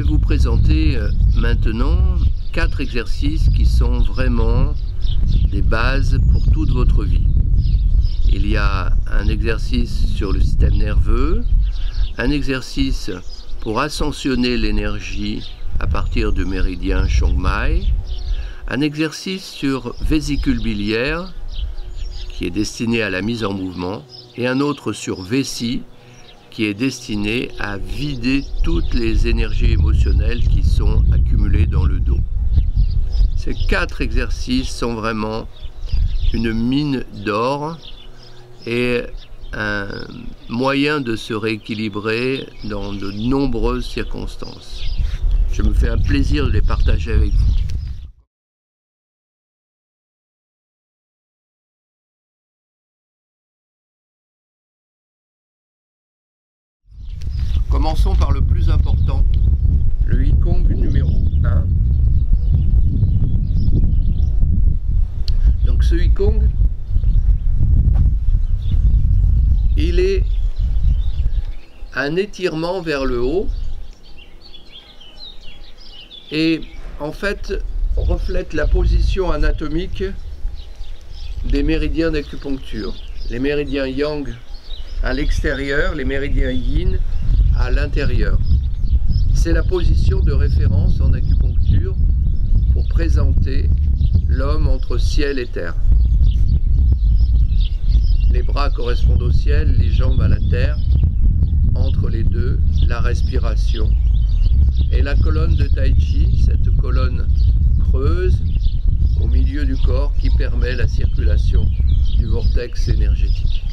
vous présenter maintenant 4 exercices qui sont vraiment des bases pour toute votre vie. Il y a un exercice sur le système nerveux, un exercice pour ascensionner l'énergie à partir du méridien Chongmai, un exercice sur vésicule biliaire qui est destiné à la mise en mouvement et un autre sur vessie qui est destiné à vider toutes les énergies émotionnelles qui sont accumulées dans le dos. Ces 4 exercices sont vraiment une mine d'or et un moyen de se rééquilibrer dans de nombreuses circonstances. Je me fais un plaisir de les partager avec vous. Commençons par le plus important, le Qigong numéro 1. Donc ce Qigong, il est un étirement vers le haut et en fait reflète la position anatomique des méridiens d'acupuncture. Les méridiens Yang à l'extérieur, les méridiens Yin à l'intérieur. C'est la position de référence en acupuncture pour présenter l'homme entre ciel et terre. Les bras correspondent au ciel, les jambes à la terre. Entre les deux, la respiration. Et la colonne de Tai Chi, cette colonne creuse au milieu du corps qui permet la circulation du vortex énergétique.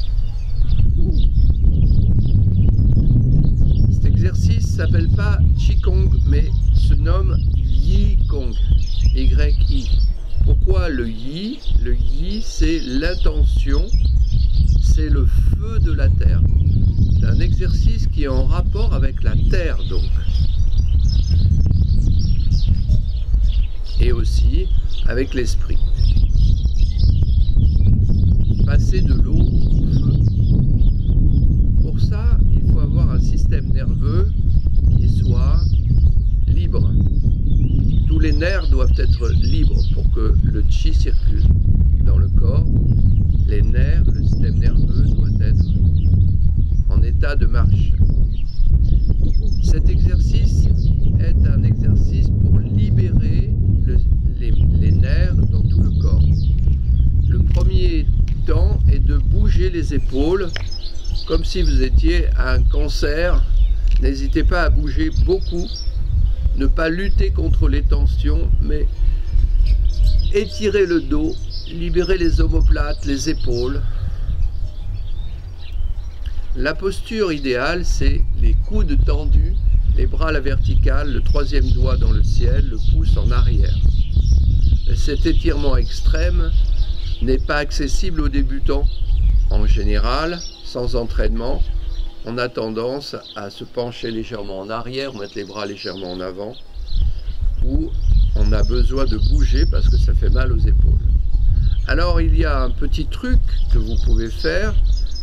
Cet exercice ne s'appelle pas Qigong, mais se nomme Yi-Kong, Y-I. Pourquoi le Yi? Le Yi, c'est l'intention, c'est le feu de la terre. C'est un exercice qui est en rapport avec la terre, donc. Et aussi avec l'esprit. Passer de l'eau au feu. Pour ça, il faut avoir un système nerveux qui soit libre. Tous les nerfs doivent être libres pour que le Qi circule dans le corps. Les nerfs, le système nerveux doit être en état de marche. Cet exercice est un exercice pour libérer les nerfs dans tout le corps. Le premier temps est de bouger les épaules comme si vous étiez à un concert. N'hésitez pas à bouger beaucoup, ne pas lutter contre les tensions, mais étirer le dos, libérer les omoplates, les épaules. La posture idéale, c'est les coudes tendus, les bras à la verticale, le troisième doigt dans le ciel, le pouce en arrière. Cet étirement extrême n'est pas accessible aux débutants. En général, sans entraînement, on a tendance à se pencher légèrement en arrière, mettre les bras légèrement en avant, ou on a besoin de bouger parce que ça fait mal aux épaules. Alors il y a un petit truc que vous pouvez faire,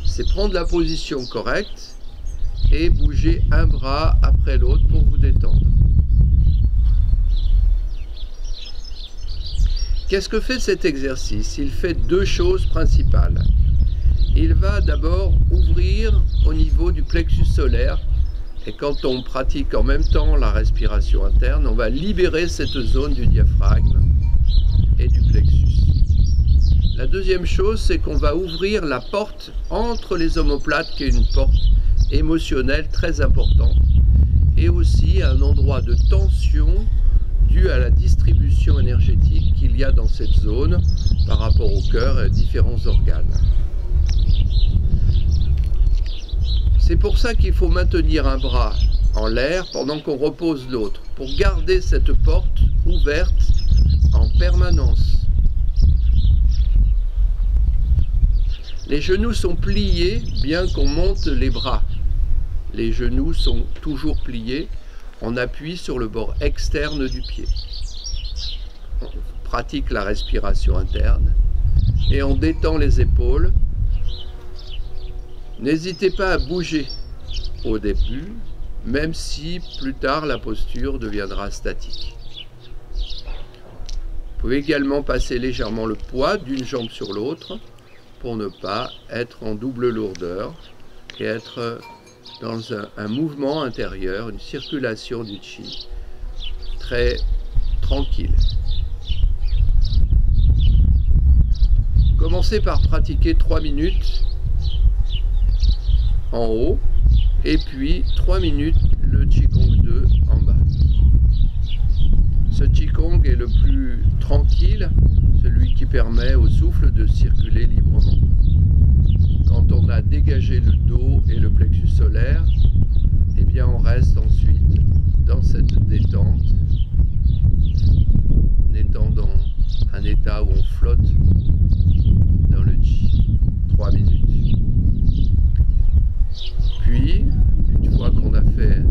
c'est prendre la position correcte et bouger un bras après l'autre pour vous détendre. Qu'est-ce que fait cet exercice? Il fait 2 choses principales. Il va d'abord ouvrir au niveau du plexus solaire et quand on pratique en même temps la respiration interne, on va libérer cette zone du diaphragme et du plexus. La deuxième chose, c'est qu'on va ouvrir la porte entre les omoplates, qui est une porte émotionnelle très importante, et aussi un endroit de tension dû à la distribution énergétique qu'il y a dans cette zone par rapport au cœur et différents organes. C'est pour ça qu'il faut maintenir un bras en l'air pendant qu'on repose l'autre, pour garder cette porte ouverte en permanence. Les genoux sont pliés bien qu'on monte les bras. Les genoux sont toujours pliés. On appuie sur le bord externe du pied. On pratique la respiration interne et on détend les épaules. N'hésitez pas à bouger au début même si plus tard la posture deviendra statique. Vous pouvez également passer légèrement le poids d'une jambe sur l'autre pour ne pas être en double lourdeur et être dans un mouvement intérieur, une circulation du chi très tranquille. Commencez par pratiquer 3 minutes en haut et puis 3 minutes le Qigong 2 en bas. Ce Qigong est le plus tranquille, celui qui permet au souffle de circuler librement. Quand on a dégagé le dos et le plexus solaire, eh bien on reste ensuite dans cette détente, en étant dans un état où on flotte dans le Qi. 3 minutes. Puis, une fois qu'on a fait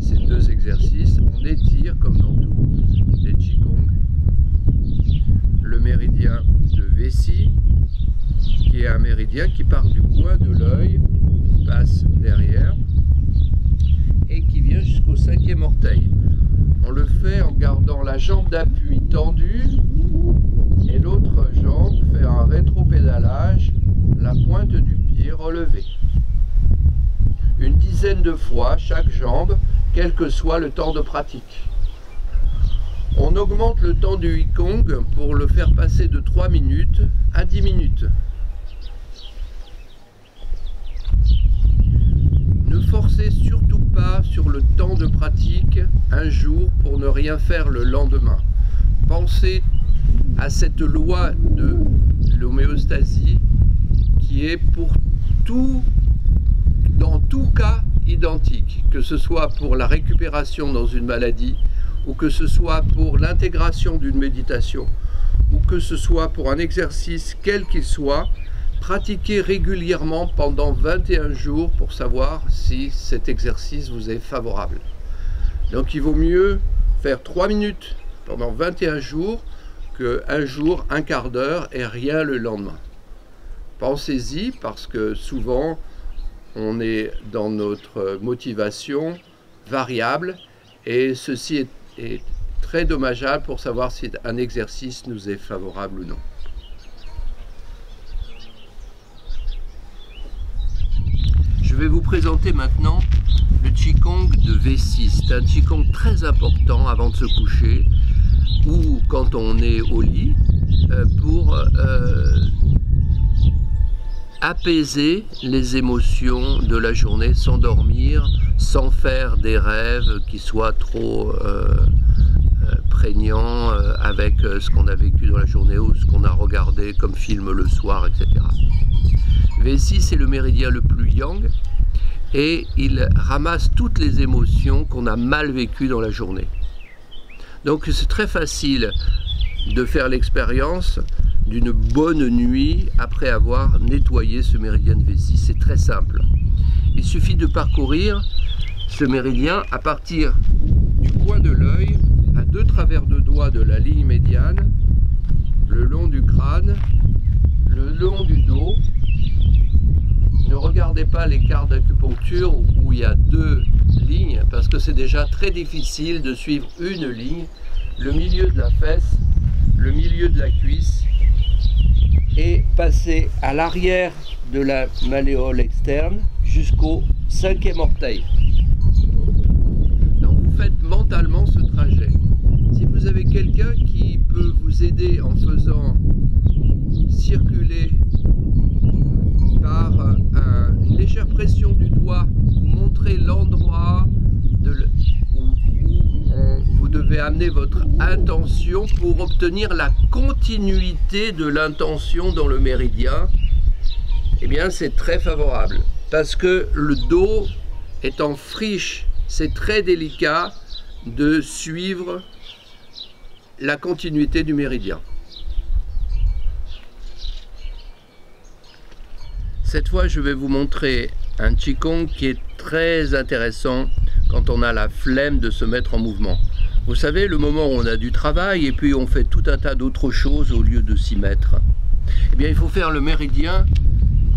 ces 2 exercices, on étire comme dans tous les Qigong le méridien de Vessi, qui est un méridien qui part du coin de l'œil, passe derrière et qui vient jusqu'au 5e orteil. On le fait en gardant la jambe d'appui tendue et l'autre jambe fait un rétropédalage, la pointe du pied relevée. Une dizaine de fois chaque jambe, quel que soit le temps de pratique. On augmente le temps du Qigong pour le faire passer de 3 minutes à 10 minutes. Ne forcez surtout pas sur le temps de pratique un jour pour ne rien faire le lendemain. Pensez à cette loi de l'homéostasie qui est pour tout, dans tout cas identique, que ce soit pour la récupération dans une maladie, ou que ce soit pour l'intégration d'une méditation, ou que ce soit pour un exercice quel qu'il soit. Pratiquez régulièrement pendant 21 jours pour savoir si cet exercice vous est favorable. Donc il vaut mieux faire 3 minutes pendant 21 jours que un jour, un quart d'heure et rien le lendemain. Pensez-y parce que souvent on est dans notre motivation variable et ceci est très dommageable pour savoir si un exercice nous est favorable ou non. Je vais vous présenter maintenant le Qigong de Vessi. C'est un Qigong très important avant de se coucher ou quand on est au lit pour apaiser les émotions de la journée, s'endormir sans faire des rêves qui soient trop prégnants avec ce qu'on a vécu dans la journée ou ce qu'on a regardé comme film le soir, etc. Vessi, c'est le méridien le plus yang et il ramasse toutes les émotions qu'on a mal vécues dans la journée. Donc c'est très facile de faire l'expérience d'une bonne nuit après avoir nettoyé ce méridien de Vessi. C'est très simple. Il suffit de parcourir ce méridien à partir du coin de l'œil à 2 travers de doigts de la ligne médiane, le long du crâne, le long du dos. Ne regardez pas les cartes d'acupuncture où il y a 2 lignes parce que c'est déjà très difficile de suivre une ligne. Le milieu de la fesse, le milieu de la cuisse et passer à l'arrière de la malléole externe jusqu'au 5e orteil. Donc vous faites mentalement ce trajet. Si vous avez quelqu'un qui peut vous aider en faisant circuler par une légère pression du doigt, vous montrez l'endroit où vous devez amener votre intention pour obtenir la continuité de l'intention dans le méridien, eh bien c'est très favorable parce que le dos est en friche, c'est très délicat de suivre la continuité du méridien. Cette fois, je vais vous montrer un Qigong qui est très intéressant quand on a la flemme de se mettre en mouvement. Vous savez, le moment où on a du travail et puis on fait tout un tas d'autres choses au lieu de s'y mettre. Eh bien, il faut faire le méridien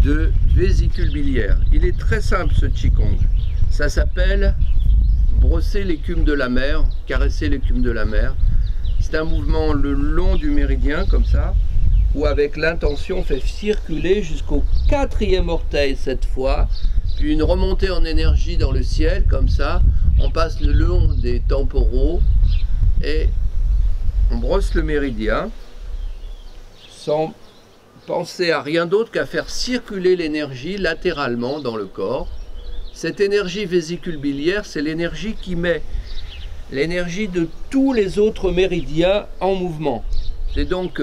de vésicule biliaire. Il est très simple ce Qigong. Ça s'appelle brosser l'écume de la mer, caresser l'écume de la mer. C'est un mouvement le long du méridien, comme ça, où avec l'intention on fait circuler jusqu'au 4e orteil cette fois, puis une remontée en énergie dans le ciel, comme ça, on passe le long des temporaux et on brosse le méridien sans penser à rien d'autre qu'à faire circuler l'énergie latéralement dans le corps. Cette énergie vésicule biliaire, c'est l'énergie qui met l'énergie de tous les autres méridiens en mouvement. C'est donc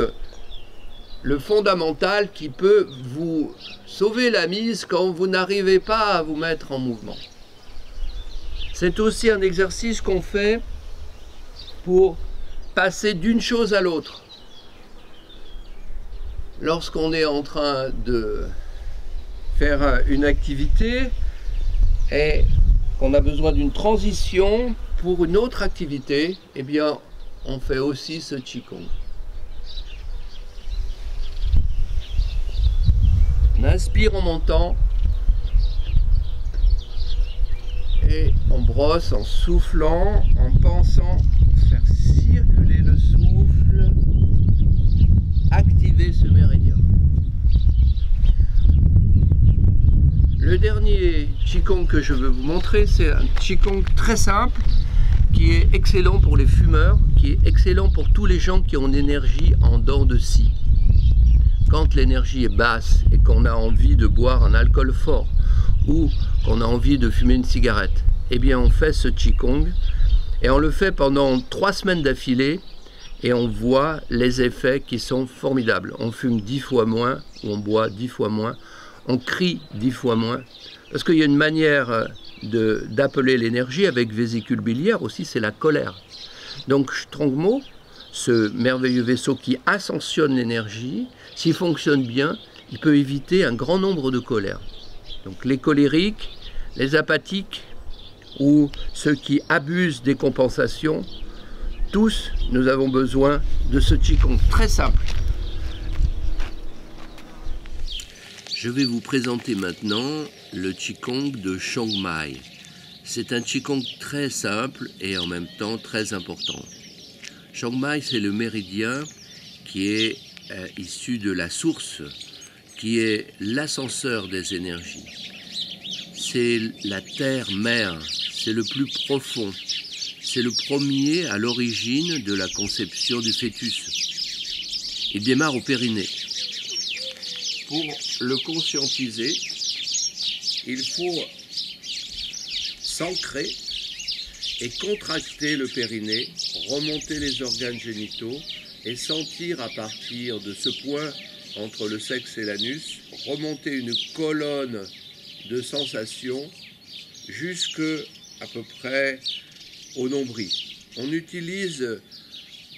le fondamental qui peut vous sauver la mise quand vous n'arrivez pas à vous mettre en mouvement. C'est aussi un exercice qu'on fait pour passer d'une chose à l'autre. Lorsqu'on est en train de faire une activité et qu'on a besoin d'une transition pour une autre activité, eh bien, on fait aussi ce Qigong. On inspire en montant et on brosse en soufflant, en pensant faire circuler le souffle, activer ce méridien. Le dernier Qigong que je veux vous montrer, c'est un Qigong très simple qui est excellent pour les fumeurs, qui est excellent pour tous les gens qui ont une énergie en dents de scie. Quand l'énergie est basse et qu'on a envie de boire un alcool fort ou qu'on a envie de fumer une cigarette, eh bien on fait ce Qigong et on le fait pendant 3 semaines d'affilée et on voit les effets qui sont formidables. On fume 10 fois moins ou on boit 10 fois moins, on crie 10 fois moins parce qu'il y a une manière d'appeler l'énergie avec vésicule biliaire aussi, c'est la colère. Donc Strongmo, ce merveilleux vaisseau qui ascensionne l'énergie, s'il fonctionne bien, il peut éviter un grand nombre de colères. Donc les colériques, les apathiques ou ceux qui abusent des compensations, tous nous avons besoin de ce Qigong très simple. Je vais vous présenter maintenant le Qigong de Chiang Mai. C'est un Qigong très simple et en même temps très important. Chiang Mai, c'est le méridien qui est issu de la source, qui est l'ascenseur des énergies. C'est la terre-mère, c'est le plus profond. C'est le premier à l'origine de la conception du fœtus. Il démarre au périnée. Pour le conscientiser, il faut s'ancrer et contracter le périnée, remonter les organes génitaux et sentir à partir de ce point entre le sexe et l'anus, remonter une colonne de sensations jusque à peu près au nombril. On utilise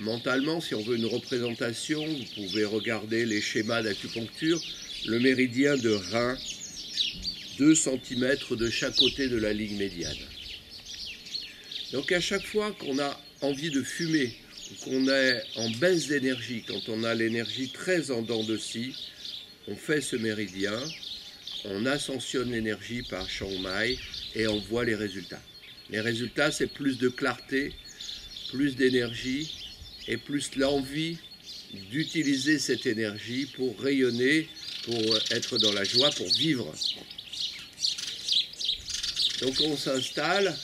mentalement, si on veut une représentation, vous pouvez regarder les schémas d'acupuncture, le méridien de rein, 2 cm de chaque côté de la ligne médiane. Donc à chaque fois qu'on a envie de fumer, ou qu'on est en baisse d'énergie, quand on a l'énergie très en dents de scie, on fait ce méridien, on ascensionne l'énergie par Chiang Mai et on voit les résultats. Les résultats, c'est plus de clarté, plus d'énergie et plus l'envie d'utiliser cette énergie pour rayonner, pour être dans la joie, pour vivre. Donc on s'installe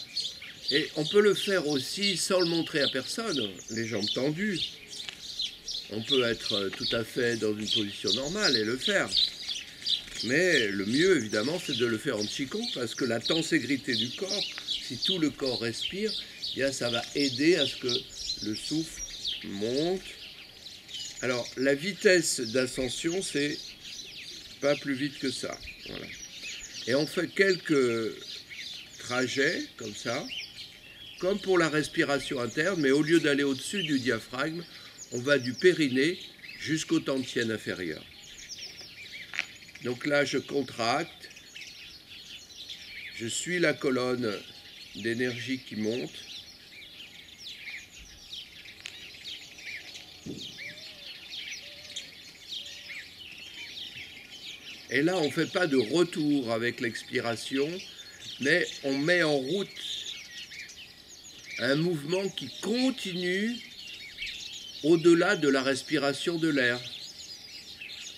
et on peut le faire aussi sans le montrer à personne, les jambes tendues. On peut être tout à fait dans une position normale et le faire. Mais le mieux, évidemment, c'est de le faire en Qigong parce que la tenségrité du corps, si tout le corps respire, eh bien, ça va aider à ce que le souffle monte. Alors, la vitesse d'ascension, c'est pas plus vite que ça. Voilà. Et on fait quelques trajets comme ça, comme pour la respiration interne, mais au lieu d'aller au-dessus du diaphragme, on va du périnée jusqu'au tantienne inférieur. Donc là, je contracte, je suis la colonne d'énergie qui monte. Et là, on ne fait pas de retour avec l'expiration, mais on met en route un mouvement qui continue au-delà de la respiration de l'air.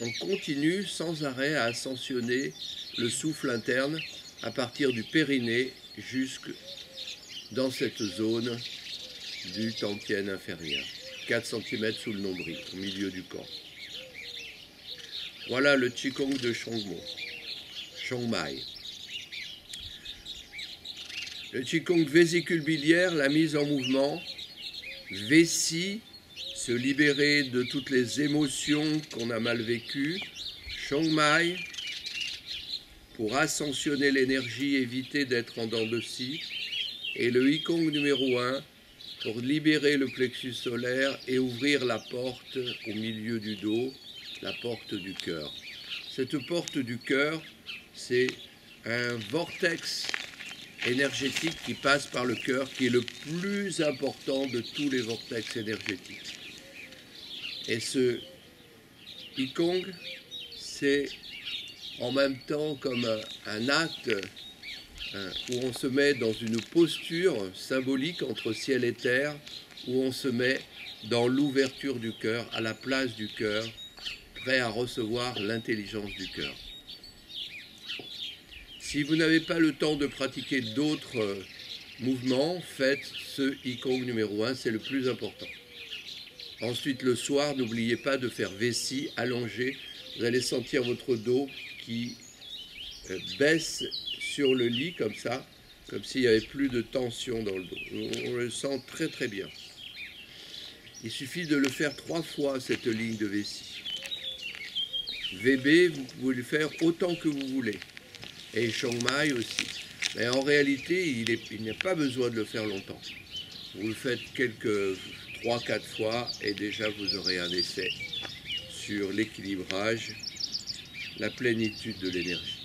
On continue sans arrêt à ascensionner le souffle interne à partir du périnée jusque dans cette zone du tantien inférieur, 4 cm sous le nombril, au milieu du corps. Voilà le Qigong de Chiang Mai. Le Qigong vésicule biliaire, la mise en mouvement, vessie, se libérer de toutes les émotions qu'on a mal vécues. Chiang Mai, pour ascensionner l'énergie, éviter d'être en dents de scie. Et le Qigong numéro 1, pour libérer le plexus solaire et ouvrir la porte au milieu du dos, la porte du cœur. Cette porte du cœur, c'est un vortex énergétique qui passe par le cœur, qui est le plus important de tous les vortex énergétiques. Et ce Qigong, c'est en même temps comme un acte où on se met dans une posture symbolique entre ciel et terre, où on se met dans l'ouverture du cœur, à la place du cœur, prêt à recevoir l'intelligence du cœur. Si vous n'avez pas le temps de pratiquer d'autres mouvements, faites ce Qigong numéro 1, c'est le plus important. Ensuite, le soir, n'oubliez pas de faire vessie, allongé. Vous allez sentir votre dos qui baisse sur le lit comme ça, comme s'il n'y avait plus de tension dans le dos. On le sent très très bien. Il suffit de le faire 3 fois, cette ligne de vessie. VB, vous pouvez le faire autant que vous voulez. Et Chiang Mai aussi. Mais en réalité, il n'y a pas besoin de le faire longtemps. Vous le faites 3-4 fois et déjà vous aurez un effet sur l'équilibrage, la plénitude de l'énergie.